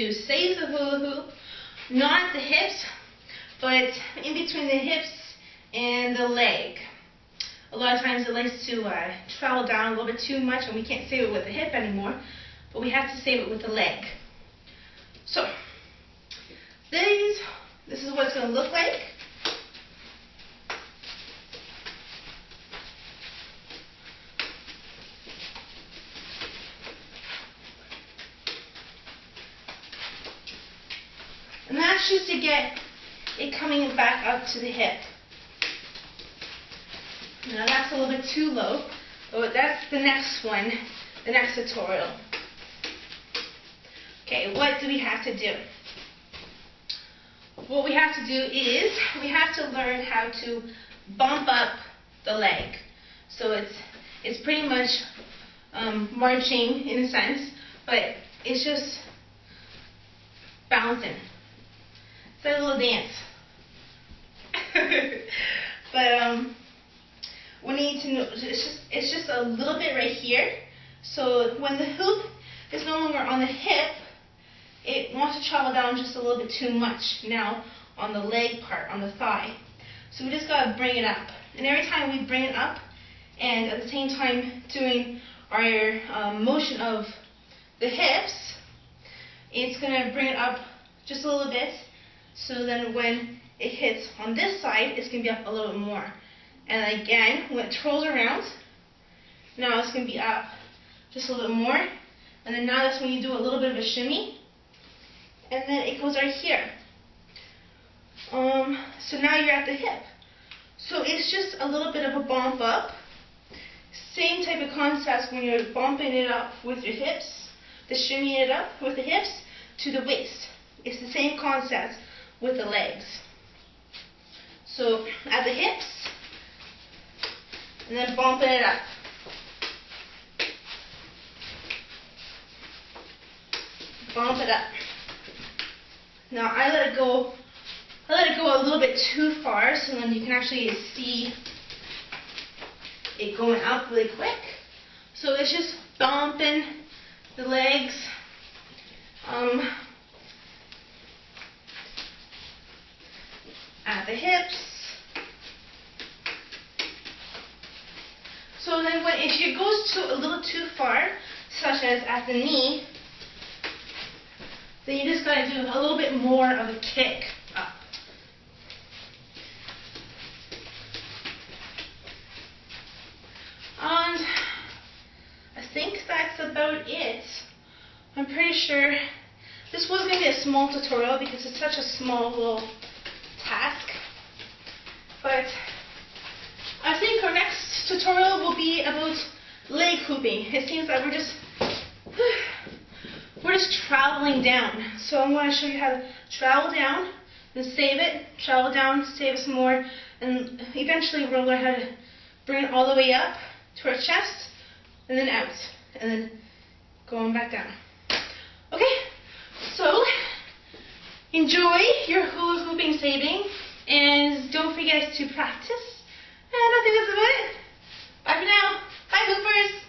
to save the hula hoop, not at the hips, but in between the hips and the leg. A lot of times it likes to travel down a little bit too much, and we can't save it with the hip anymore, but we have to save it with the leg. So, this is what it's going to look like. And that's just to get it coming back up to the hip. Now that's a little bit too low, but that's the next one, the next tutorial. Okay, what do we have to do? What we have to do is we have to learn how to bump up the leg. So it's pretty much marching in a sense, but it's just bouncing. It's like a little dance. But we need to know, it's just a little bit right here. So when the hoop is no longer on the hip, it wants to travel down just a little bit too much now on the leg part, on the thigh. So we just got to bring it up. And every time we bring it up, and at the same time doing our motion of the hips, it's going to bring it up just a little bit. So then when it hits on this side, it's going to be up a little bit more. And again, when it twirls around, now it's going to be up just a little bit more. And then now that's when you do a little bit of a shimmy. And then it goes right here. So now you're at the hip. So it's just a little bit of a bump up. Same type of concept when you're bumping it up with your hips, the shimmying it up with the hips to the waist. It's the same concept with the legs. So at the hips, and then bumping it up. Bump it up. Now I let it go a little bit too far, so then you can actually see it going up really quick. So it's just bumping the legs. At the hips. So then if it goes a little too far, such as at the knee, then you just got to do a little bit more of a kick up. And I think that's about it. I'm pretty sure this was going to be a small tutorial because it's such a small little task. But I think our next tutorial will be about leg hooping. It seems that we're just traveling down. So I'm going to show you how to travel down, then save it, travel down, save it some more, and eventually we're going to learn how to bring it all the way up to our chest, and then out, and then going back down. Okay, so enjoy your hula hooping saving, and don't forget to practice. And I think that's about it. Bye for now. Bye, hoopers.